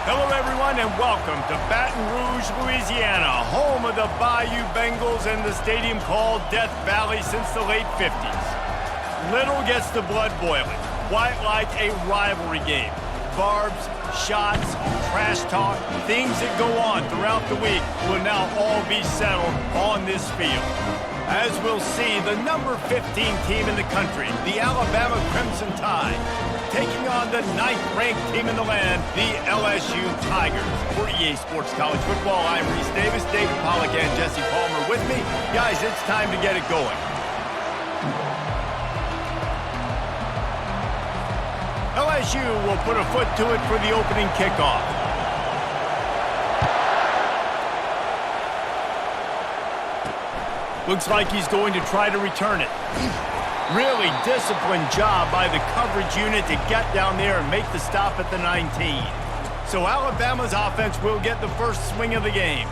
Hello, everyone, and welcome to Baton Rouge, Louisiana, home of the Bayou Bengals and the stadium called Death Valley since the late 50s. Little gets the blood boiling, quite like a rivalry game. Barbs, shots, trash talk, things that go on throughout the week will now all be settled on this field. As we'll see, the number 15 team in the country, the Alabama Crimson Tide, taking on the 9th-ranked team in the land, the LSU Tigers. For EA Sports College Football, I'm Reese Davis, David Pollack, and Jesse Palmer with me. Guys, it's time to get it going. LSU will put a foot to it for the opening kickoff. Looks like he's going to try to return it. Really disciplined job by the coverage unit to get down there and make the stop at the 19. So Alabama's offense will get the first swing of the game.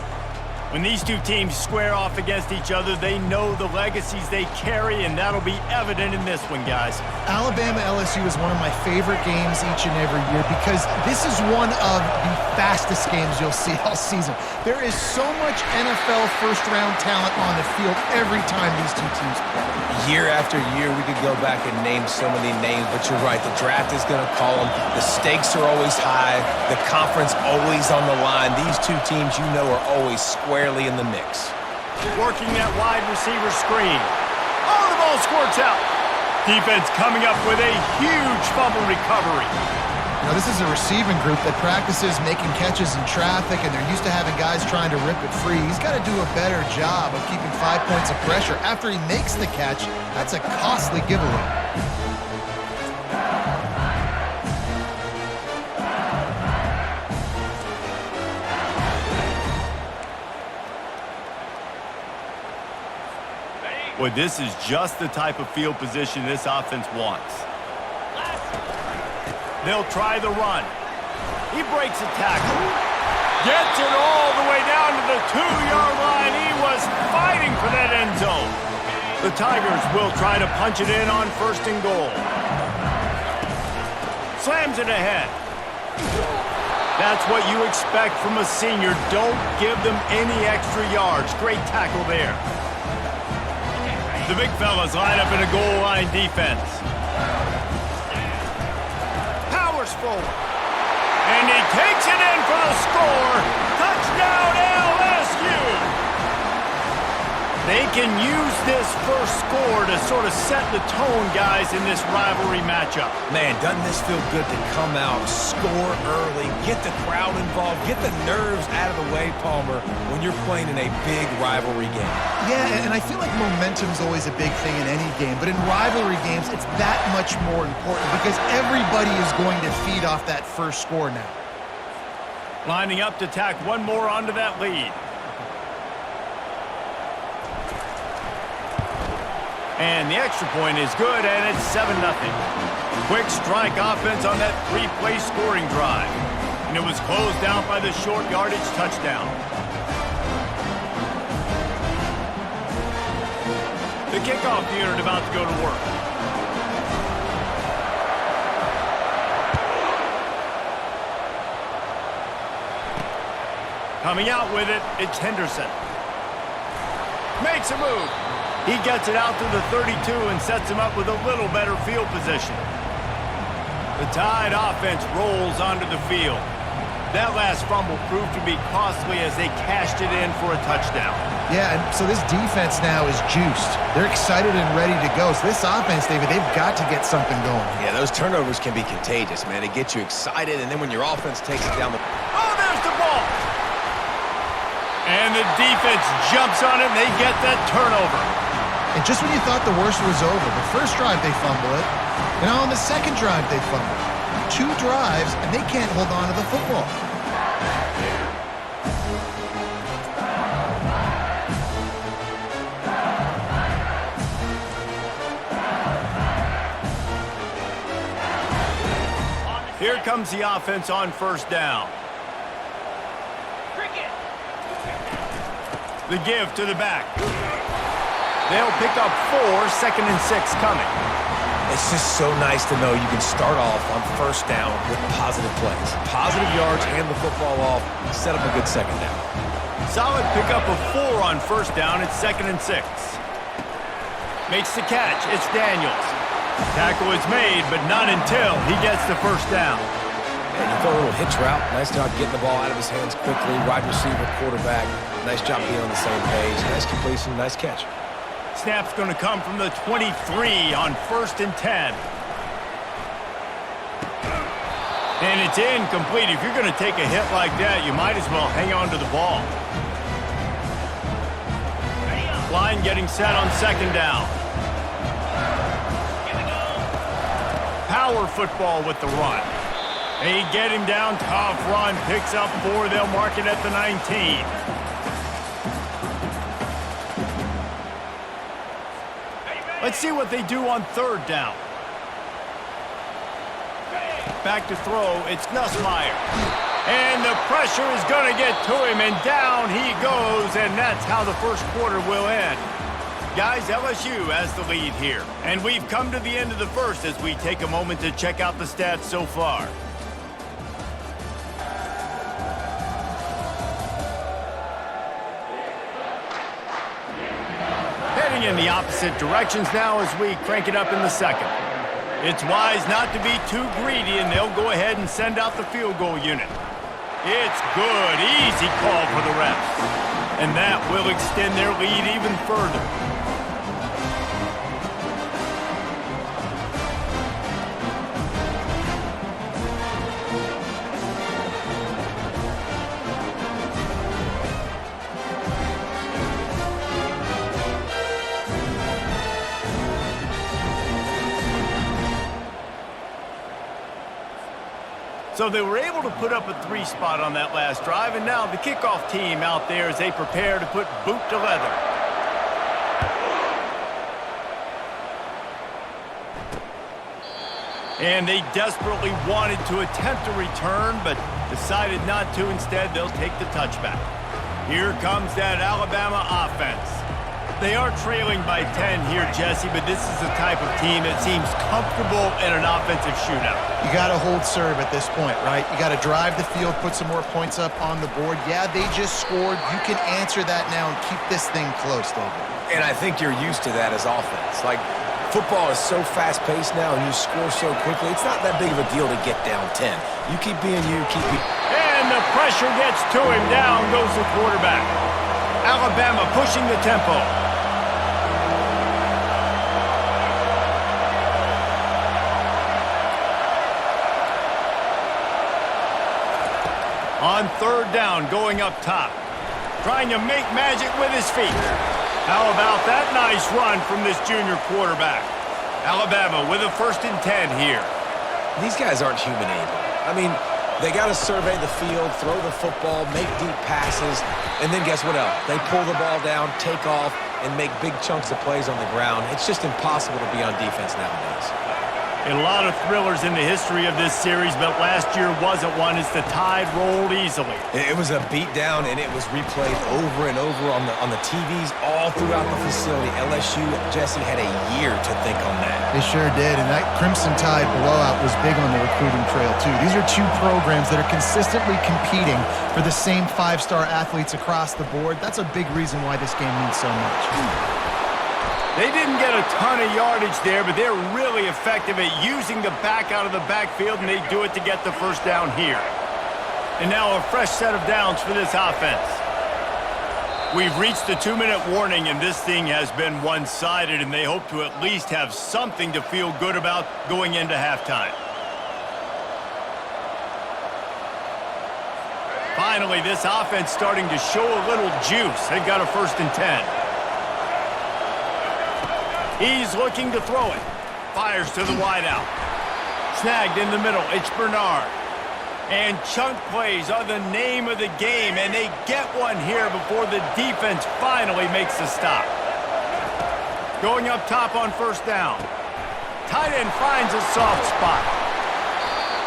When these two teams square off against each other, they know the legacies they carry, and that'll be evident in this one, guys. Alabama-LSU is one of my favorite games each and every year because this is one of the fastest games you'll see all season. There is so much NFL first-round talent on the field every time these two teams play. Year after year, we could go back and name so many names, but you're right, the draft is going to call them. The stakes are always high. The conference always on the line. These two teams, you know, are always squarely in the mix. Working that wide receiver screen. Oh, the ball squirts out. Defense coming up with a huge fumble recovery. Now, this is a receiving group that practices making catches in traffic, and they're used to having guys trying to rip it free. He's got to do a better job of keeping 5 points of pressure. After he makes the catch, that's a costly giveaway. Boy, this is just the type of field position this offense wants. They'll try the run. He breaks a tackle. Gets it all the way down to the 2-yard line. He was fighting for that end zone. The Tigers will try to punch it in on 1st and goal. Slams it ahead. That's what you expect from a senior. Don't give them any extra yards. Great tackle there. The big fellas line up in a goal line defense. Powers forward. And he takes it in for the score. Touchdown LSU. They can use this first score to sort of set the tone, guys, in this rivalry matchup. Man, doesn't this feel good to come out, score early, get the crowd involved, get the nerves out of the way, Palmer, when you're playing in a big rivalry game. Yeah, and I feel like momentum's always a big thing in any game, but in rivalry games, it's that much more important because everybody is going to feed off that first score now. Lining up to tack one more onto that lead. And the extra point is good, and it's 7-0. Quick strike offense on that 3-play scoring drive. And it was closed out by the short yardage touchdown. The kickoff unit about to go to work. Coming out with it, it's Henderson. Makes a move. He gets it out to the 32 and sets him up with a little better field position. The Tide offense rolls onto the field. That last fumble proved to be costly as they cashed it in for a touchdown. Yeah, and so this defense now is juiced. They're excited and ready to go. So this offense, David, they've got to get something going. Yeah, those turnovers can be contagious, man. It gets you excited, and then when your offense takes it down the... Oh, there's the ball! And the defense jumps on it, and they get that turnover. And just when you thought the worst was over, the first drive they fumble it, and on the second drive they fumble it. 2 drives, and they can't hold on to the football. Here comes the offense on 1st down. The give to the back. They'll pick up 4, 2nd and 6 coming. It's just so nice to know you can start off on first down with positive plays. Positive yards, hand the football off, set up a good second down. Solid pickup of 4 on first down. It's 2nd and 6. Makes the catch. It's Daniels. Tackle is made, but not until he gets the first down. And you throw a little hitch route. Nice job getting the ball out of his hands quickly. Wide receiver, quarterback. Nice job being on the same page. Nice completion, nice catch. Snap's going to come from the 23 on 1st and 10. And it's incomplete. If you're going to take a hit like that, you might as well hang on to the ball. Line getting set on 2nd down. Power football with the run. They get him down, tough run, picks up 4. They'll mark it at the 19. Let's see what they do on 3rd down. Back to throw, it's Nussmeier. And the pressure is going to get to him, and down he goes, and that's how the first quarter will end. Guys, LSU has the lead here. And we've come to the end of the first as we take a moment to check out the stats so far. Heading in the opposite directions now as we crank it up in the second. It's wise not to be too greedy, and they'll go ahead and send out the field goal unit. It's good. Easy call for the refs. And that will extend their lead even further. So they were able to put up a 3 spot on that last drive, and now the kickoff team out there as they prepare to put boot to leather. And they desperately wanted to attempt a return, but decided not to. Instead, they'll take the touchback. Here comes that Alabama offense. They are trailing by 10 here, Jesse, but this is the type of team that seems comfortable in an offensive shootout. You got to hold serve at this point, right? You got to drive the field, put some more points up on the board. Yeah, they just scored. You can answer that now and keep this thing close, David. And I think you're used to that as offense. Like, football is so fast-paced now, and you score so quickly. It's not that big of a deal to get down 10. You keep being you, keep being... And the pressure gets to him. Down goes the quarterback. Alabama pushing the tempo. On 3rd down, going up top. Trying to make magic with his feet. How about that nice run from this junior quarterback? Alabama with a 1st and 10 here. These guys aren't human anymore. I mean, they got to survey the field, throw the football, make deep passes, and then guess what else? They pull the ball down, take off, and make big chunks of plays on the ground. It's just impossible to be on defense nowadays. A lot of thrillers in the history of this series, but last year wasn't one as the tide rolled easily. It was a beatdown, and it was replayed over and over on the TVs all throughout the facility. LSU, Jesse, had a year to think on that. They sure did, and that Crimson Tide blowout was big on the recruiting trail, too. These are 2 programs that are consistently competing for the same 5-star athletes across the board. That's a big reason why this game means so much. They didn't get a ton of yardage there, but they're really effective at using the back out of the backfield, and they do it to get the first down here. And now a fresh set of downs for this offense. We've reached the 2-minute warning, and this thing has been one-sided, and they hope to at least have something to feel good about going into halftime. Finally, this offense starting to show a little juice. They've got a 1st and 10. He's looking to throw it. Fires to the wideout. Snagged in the middle. It's Bernard. And chunk plays are the name of the game, and they get one here before the defense finally makes the stop. Going up top on 1st down. Tight end finds a soft spot.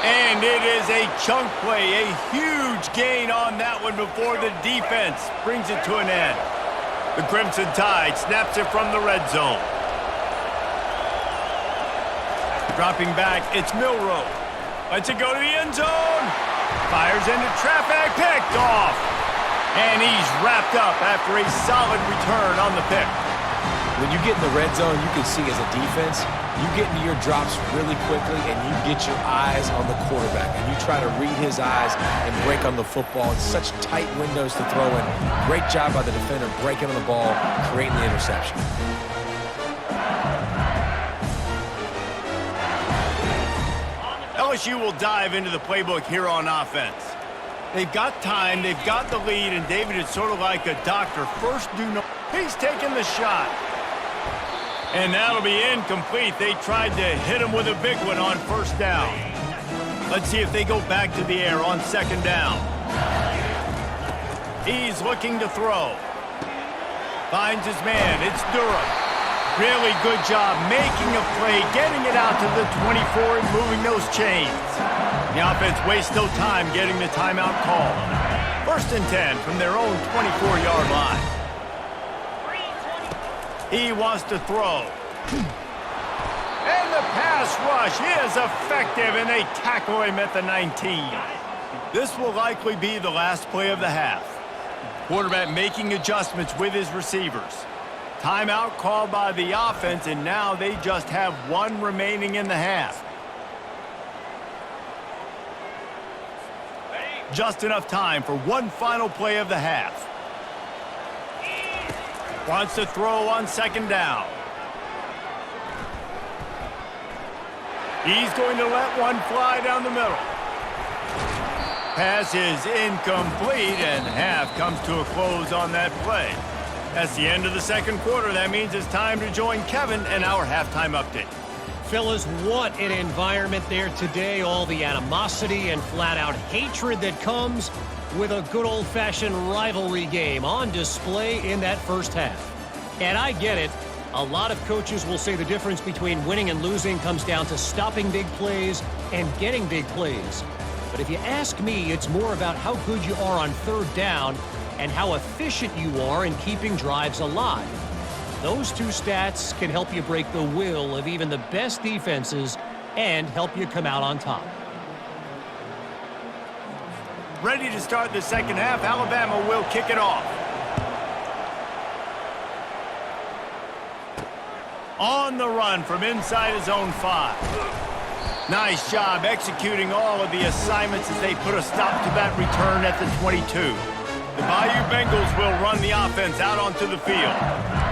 And it is a chunk play, a huge gain on that one before the defense brings it to an end. The Crimson Tide snaps it from the red zone. Dropping back, it's Milroe. Lets it go to the end zone. Fires into traffic, picked off. And he's wrapped up after a solid return on the pick. When you get in the red zone, you can see as a defense, you get into your drops really quickly and you get your eyes on the quarterback. And you try to read his eyes and break on the football. It's such tight windows to throw in. Great job by the defender breaking on the ball, creating the interception. LSU will dive into the playbook here on offense. They've got time, they've got the lead, and David is sort of like a doctor. First, do no. He's taking the shot. And that'll be incomplete. They tried to hit him with a big one on first down. Let's see if they go back to the air on second down. He's looking to throw. Finds his man. It's Durham. Really good job making a play, getting it out to the 24 and moving those chains. The offense wastes no time getting the timeout call. First and 10 from their own 24-yard line. He wants to throw. And the pass rush is effective, and they tackle him at the 19. This will likely be the last play of the half. Quarterback making adjustments with his receivers. Timeout called by the offense, and now they just have one remaining in the half. Just enough time for one final play of the half. Wants to throw on second down. He's going to let one fly down the middle. Pass is incomplete, and half comes to a close on that play. That's the end of the second quarter. That means it's time to join Kevin in our halftime update. Fellas, what an environment there today. All the animosity and flat-out hatred that comes with a good old-fashioned rivalry game on display in that first half. And I get it. A lot of coaches will say the difference between winning and losing comes down to stopping big plays and getting big plays. But if you ask me, it's more about how good you are on third down and how efficient you are in keeping drives alive. Those two stats can help you break the will of even the best defenses and help you come out on top. Ready to start the second half. Alabama will kick it off. On the run from inside his own 5. Nice job executing all of the assignments as they put a stop to that return at the 22. The Bayou Bengals will run the offense out onto the field.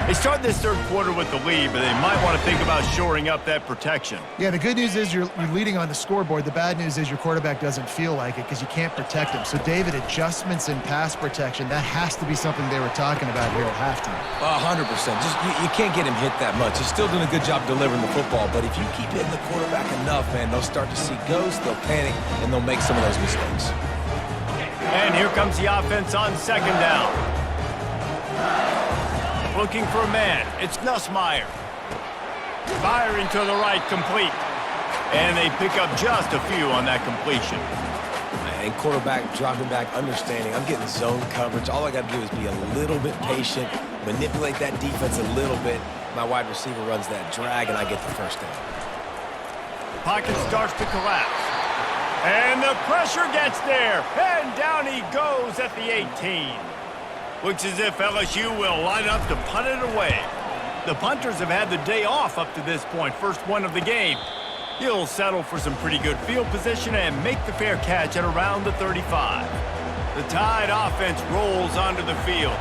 They start this third quarter with the lead, but they might want to think about shoring up that protection. Yeah, the good news is you're leading on the scoreboard. The bad news is your quarterback doesn't feel like it because you can't protect him. So, David, adjustments in pass protection, that has to be something they were talking about here at halftime. 100%. Just you can't get him hit that much. He's still doing a good job delivering the football, but if you keep hitting the quarterback enough, man, they'll start to see ghosts, they'll panic, and they'll make some of those mistakes. And here comes the offense on second down. Looking for a man. It's Nussmeier. Firing to the right, complete. And they pick up just a few on that completion. And quarterback dropping back, understanding, I'm getting zone coverage. All I got to do is be a little bit patient, manipulate that defense a little bit. My wide receiver runs that drag, and I get the first down. Pocket starts to collapse. And the pressure gets there. And down he goes at the 18. Looks as if LSU will line up to punt it away. The punters have had the day off up to this point, first one of the game. He'll settle for some pretty good field position and make the fair catch at around the 35. The Tide offense rolls onto the field.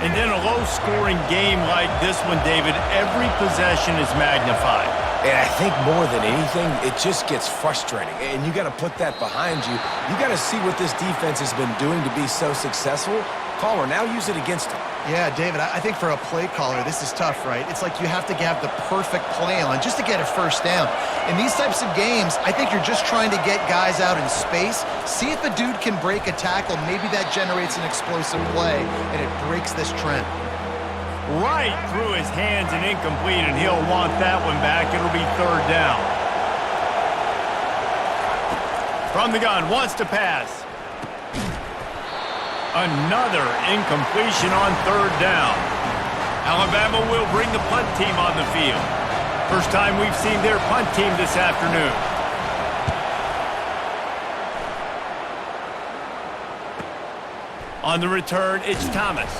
And in a low-scoring game like this one, David, every possession is magnified. And I think more than anything, it just gets frustrating. And you got to put that behind you. You got to see what this defense has been doing to be so successful. Caller, now use it against him. Yeah, David, I think for a play caller, this is tough, right? It's like you have to have the perfect play on just to get a first down. In these types of games, I think you're just trying to get guys out in space, see if a dude can break a tackle. Maybe that generates an explosive play, and it breaks this trend. Right through his hands and incomplete, and he'll want that one back. It'll be third down. From the gun, wants to pass. Another incompletion on third down. Alabama will bring the punt team on the field. First time we've seen their punt team this afternoon. On the return, it's Thomas.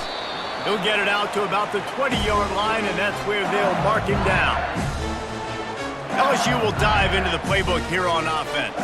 He'll get it out to about the 20-yard line, and that's where they'll mark him down. LSU will dive into the playbook here on offense.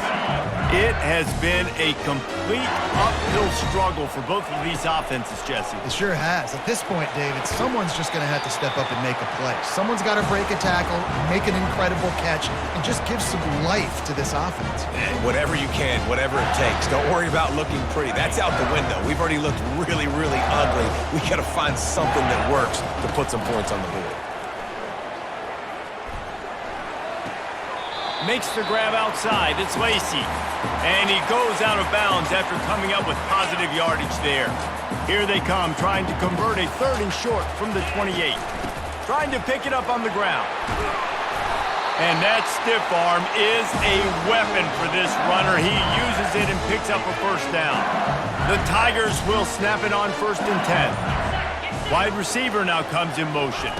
It has been a complete uphill struggle for both of these offenses, Jesse. It sure has. At this point, David, someone's just going to have to step up and make a play. Someone's got to break a tackle, make an incredible catch, and just give some life to this offense. And whatever you can, whatever it takes. Don't worry about looking pretty. That's out the window. We've already looked really, really ugly. We got to find something that works to put some points on the board. Makes the grab outside. It's Lacey. And he goes out of bounds after coming up with positive yardage there. Here they come, trying to convert a 3rd and short from the 28. Trying to pick it up on the ground. And that stiff arm is a weapon for this runner. He uses it and picks up a first down. The Tigers will snap it on 1st and 10. Wide receiver now comes in motion.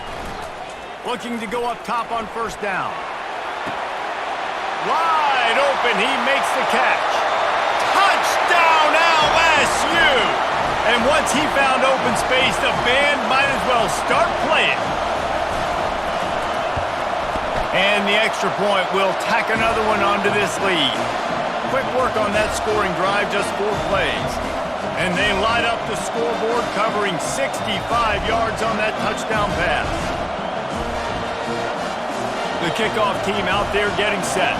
Looking to go up top on 1st down. Wide open, he makes the catch. Touchdown, LSU! And once he found open space, the band might as well start playing. And the extra point will tack another one onto this lead. Quick work on that scoring drive, just 4 plays. And they light up the scoreboard, covering 65 yards on that touchdown pass. The kickoff team out there getting set.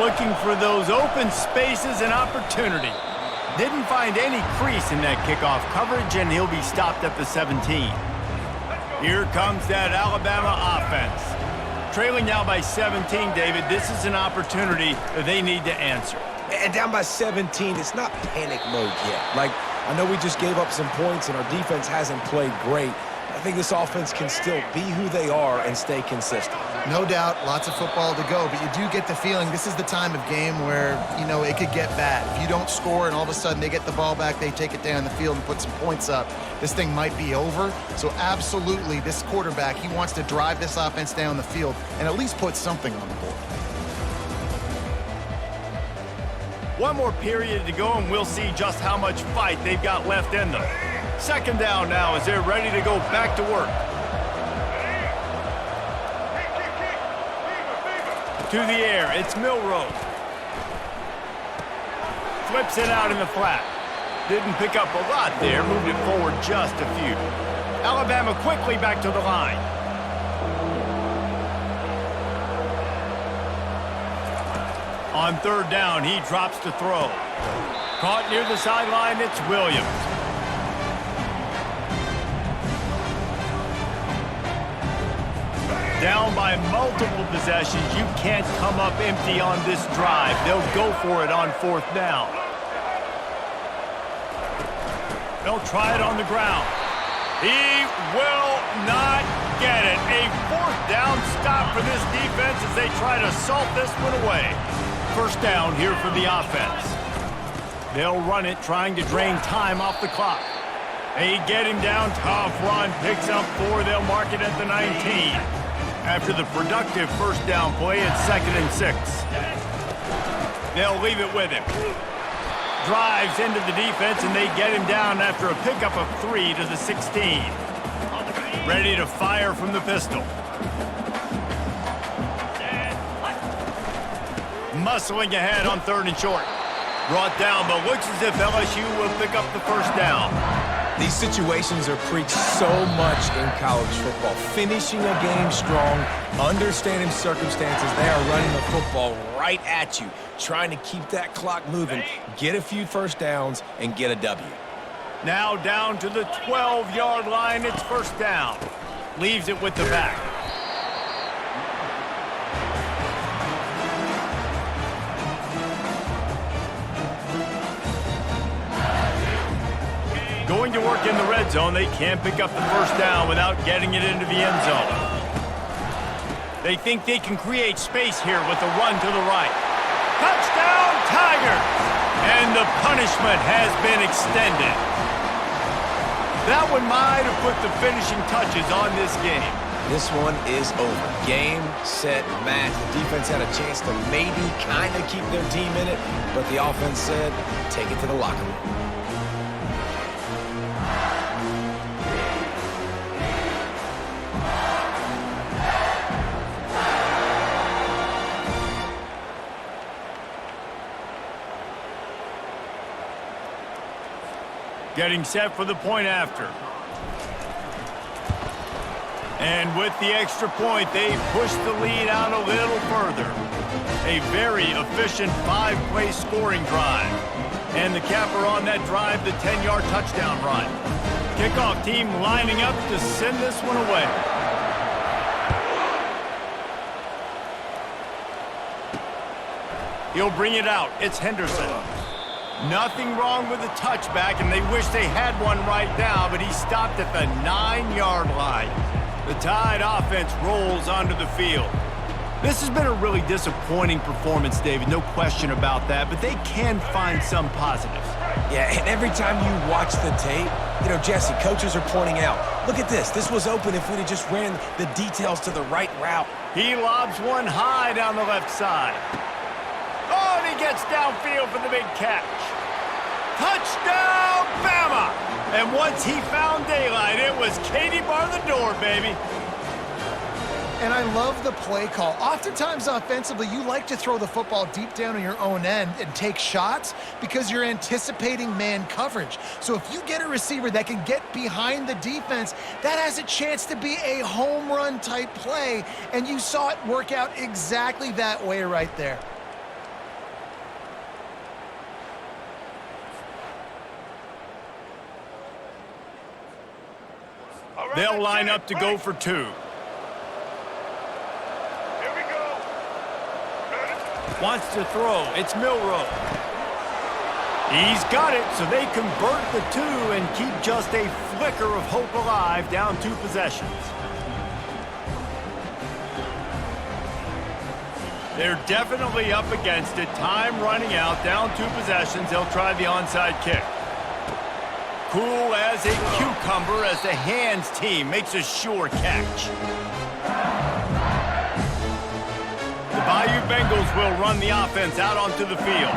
Looking for those open spaces and opportunity. Didn't find any crease in that kickoff coverage, and he'll be stopped at the 17. Here comes that Alabama offense. Trailing now by 17, David. This is an opportunity that they need to answer. And down by 17, it's not panic mode yet. Like, I know we just gave up some points and our defense hasn't played great. I think this offense can still be who they are and stay consistent. No doubt, lots of football to go, but you do get the feeling this is the time of game where, you know, it could get bad. If you don't score and all of a sudden they get the ball back, they take it down the field and put some points up, this thing might be over. So absolutely, this quarterback, he wants to drive this offense down the field and at least put something on the board. One more period to go, and we'll see just how much fight they've got left in them. 2nd down now as they're ready to go back to work. To the air, it's Milroe. Flips it out in the flat. Didn't pick up a lot there, moved it forward just a few. Alabama quickly back to the line. On 3rd down, he drops to throw. Caught near the sideline, it's Williams. Down by multiple possessions, you can't come up empty on this drive. They'll go for it on 4th down. They'll try it on the ground. He will not get it. A 4th down stop for this defense as they try to salt this one away. 1st down here for the offense. They'll run it, trying to drain time off the clock. They get him down, tough run, picks up 4. They'll mark it at the 19. After the productive 1st down play, it's 2nd and 6. They'll leave it with him. Drives into the defense, and they get him down after a pickup of 3 to the 16. Ready to fire from the pistol. Muscling ahead on 3rd and short. Brought down, but looks as if LSU will pick up the 1st down. These situations are preached so much in college football. Finishing a game strong, understanding circumstances. They are running the football right at you, trying to keep that clock moving, get a few 1st downs, and get a W. Now down to the 12-yard line. It's 1st down. Leaves it with the back. Going to work in the red zone. They can't pick up the 1st down without getting it into the end zone. They think they can create space here with the run to the right. Touchdown, Tigers! And the punishment has been extended. That one might have put the finishing touches on this game. This one is over. Game, set, match. The defense had a chance to maybe kind of keep their team in it, but the offense said, take it to the locker room. Getting set for the point after. And with the extra point, they push the lead out a little further. A very efficient 5-play scoring drive. And the capper on that drive, the 10-yard touchdown run. Kickoff team lining up to send this one away. He'll bring it out. It's Henderson. Nothing wrong with the touchback, and they wish they had one right now, but he stopped at the 9-yard line. The Tide offense rolls onto the field. This has been a really disappointing performance, David, no question about that, but they can find some positives. Yeah, and every time you watch the tape, you know, Jesse, coaches are pointing out, look at this. This was open if we'd have just ran the details to the right route. He lobs one high down the left side. Oh, and he gets downfield for the big catch. Touchdown, Bama! And once he found daylight, it was Katie bar the door, baby. And I love the play call. Oftentimes offensively, you like to throw the football deep down on your own end and take shots because you're anticipating man coverage. So if you get a receiver that can get behind the defense, that has a chance to be a home run type play. And you saw it work out exactly that way right there. They'll line up to go for two. Here we go. Wants to throw. It's Milroe. He's got it, so they convert the two and keep just a flicker of hope alive, down 2 possessions. They're definitely up against it. Time running out, down 2 possessions. They'll try the onside kick. Cool as a cucumber as the hands team makes a sure catch. The Bayou Bengals will run the offense out onto the field.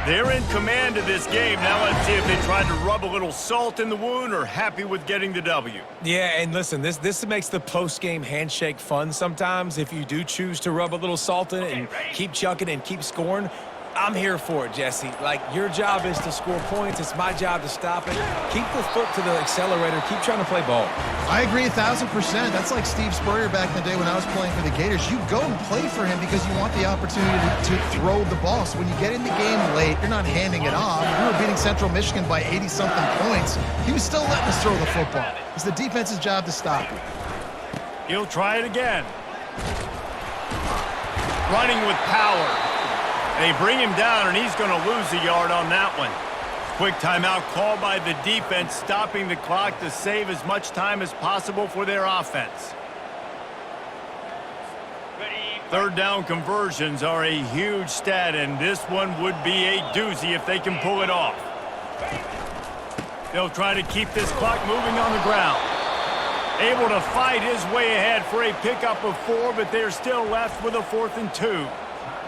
They're in command of this game. Now let's see if they tried to rub a little salt in the wound or happy with getting the W. Yeah, and listen, this makes the post-game handshake fun sometimes. If you do choose to rub a little salt in it and keep chucking and keep scoring, I'm here for it, Jesse. Like, your job is to score points. It's my job to stop it. Keep the foot to the accelerator. Keep trying to play ball. I agree 1,000%. That's like Steve Spurrier back in the day when I was playing for the Gators. You go and play for him because you want the opportunity to throw the ball. So when you get in the game late, you're not handing it off. We were beating Central Michigan by 80-something points. He was still letting us throw the football. It's the defense's job to stop it. He'll try it again. Running with power. They bring him down, and he's going to lose a yard on that one. Quick timeout called by the defense, stopping the clock to save as much time as possible for their offense. Third down conversions are a huge stat, and this one would be a doozy if they can pull it off. They'll try to keep this clock moving on the ground. Able to fight his way ahead for a pickup of 4, but they're still left with a 4th and 2.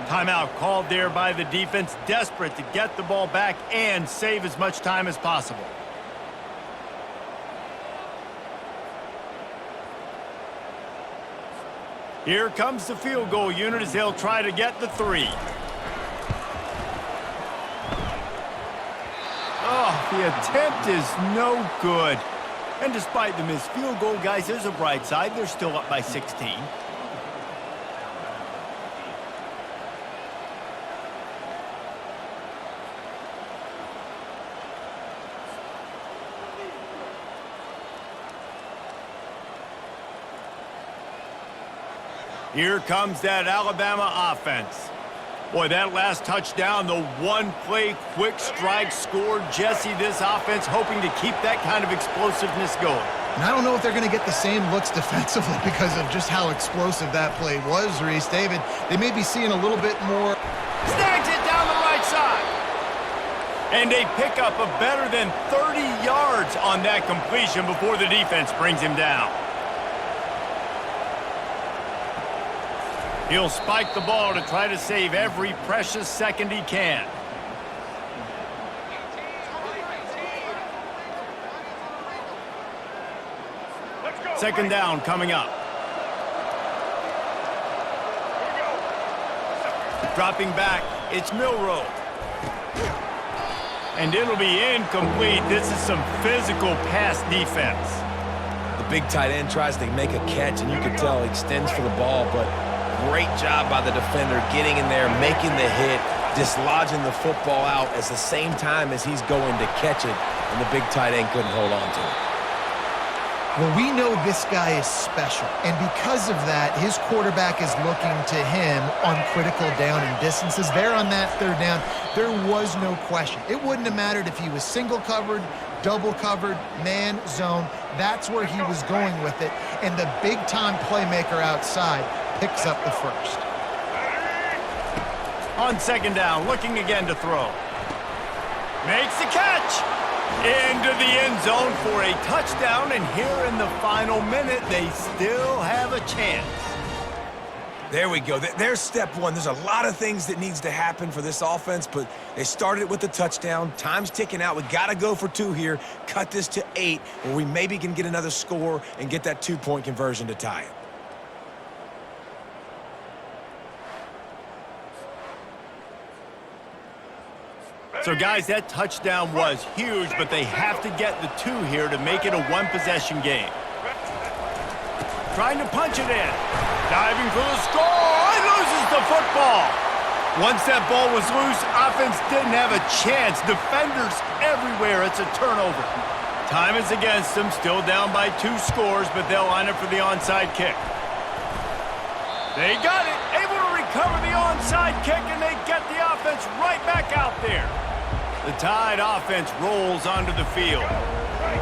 Timeout called there by the defense, desperate to get the ball back and save as much time as possible. Here comes the field goal unit as they'll try to get the 3. Oh, the attempt is no good. And despite the missed field goal, guys, there's a bright side. They're still up by 16. Here comes that Alabama offense. Boy, that last touchdown, the one-play quick strike score. Jesse, this offense hoping to keep that kind of explosiveness going. And I don't know if they're going to get the same looks defensively because of just how explosive that play was, Reese. David, they may be seeing a little bit more. Snags it down the right side. And they pick up a better than 30 yards on that completion before the defense brings him down. He'll spike the ball to try to save every precious second he can. Second down coming up. Dropping back, it's Milroe. And it'll be incomplete. This is some physical pass defense. The big tight end tries to make a catch, and you can tell he extends for the ball, but great job by the defender getting in there, making the hit, dislodging the football out at the same time as he's going to catch it, and the big tight end couldn't hold on to it. Well, we know this guy is special, and because of that, his quarterback is looking to him on critical down and distances. There on that third down, there was no question. It wouldn't have mattered if he was single covered, double covered, man, zone. That's where he was going with it, and the big-time playmaker outside picks up the first. On second down, looking again to throw. Makes the catch! Into the end zone for a touchdown, and here in the final minute, they still have a chance. There we go. There's step one. There's a lot of things that needs to happen for this offense, but they started it with the touchdown. Time's ticking out. We got to go for 2 here. Cut this to 8, where we maybe can get another score and get that 2-point conversion to tie it. So, guys, that touchdown was huge, but they have to get the 2 here to make it a one-possession game. Trying to punch it in. Diving for the score. He loses the football. Once that ball was loose, offense didn't have a chance. Defenders everywhere. It's a turnover. Time is against them. Still down by 2 scores, but they'll line up for the onside kick. They got it. Able to recover the onside kick, and they get the offense right back out there. The Tide offense rolls onto the field.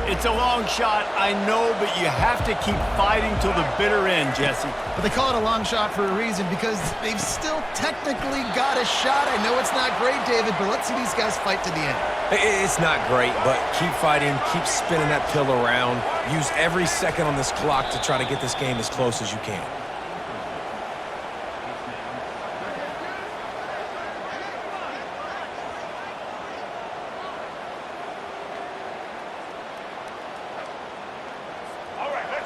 It's a long shot, I know, but you have to keep fighting till the bitter end, Jesse. But they call it a long shot for a reason, because they've still technically got a shot. I know it's not great, David, but let's see these guys fight to the end. It's not great, but keep fighting, keep spinning that pill around. Use every second on this clock to try to get this game as close as you can.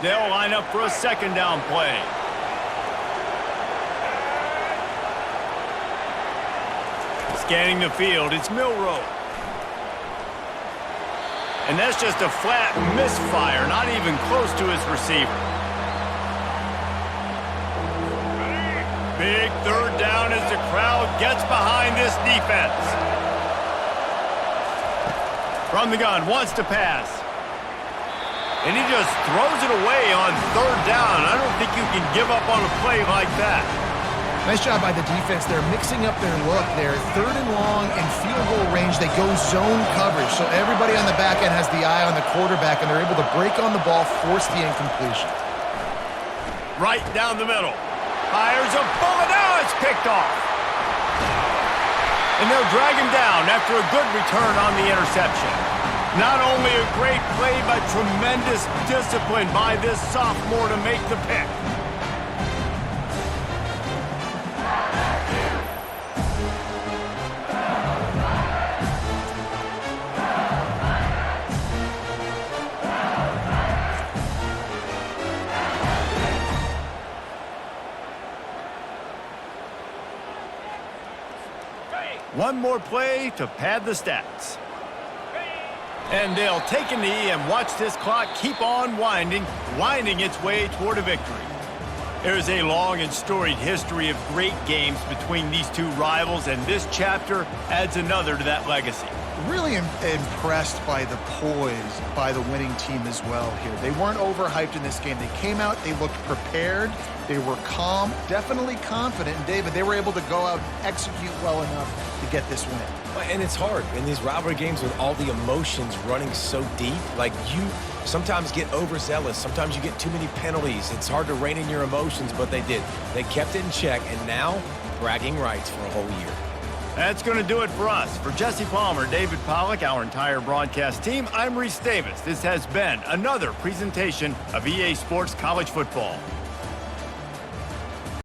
They'll line up for a second down play. Scanning the field, it's Milroe. And that's just a flat misfire, not even close to his receiver. Big third down as the crowd gets behind this defense. From the gun, wants to pass. And he just throws it away on third down. I don't think you can give up on a play like that. Nice job by the defense. They're mixing up their look. They're third and long and field goal range. They go zone coverage. So everybody on the back end has the eye on the quarterback, and they're able to break on the ball, force the incompletion. Right down the middle. Fires a bullet. Now it's picked off. And they'll drag him down after a good return on the interception. Not only a great play, but tremendous discipline by this sophomore to make the pick. One more play to pad the stats. And they'll take a knee and watch this clock keep on winding its way toward a victory. There's a long and storied history of great games between these 2 rivals, and this chapter adds another to that legacy. Really impressed by the poise by the winning team as well here. They weren't overhyped in this game. They came out, they looked prepared, they were calm, definitely confident. And David, they were able to go out and execute well enough to get this win. And it's hard in these rivalry games with all the emotions running so deep. Like, you sometimes get overzealous. Sometimes you get too many penalties. It's hard to rein in your emotions, but they did. They kept it in check, and now bragging rights for a whole year. That's going to do it for us. For Jesse Palmer, David Pollack, our entire broadcast team, I'm Reese Davis. This has been another presentation of EA Sports College Football.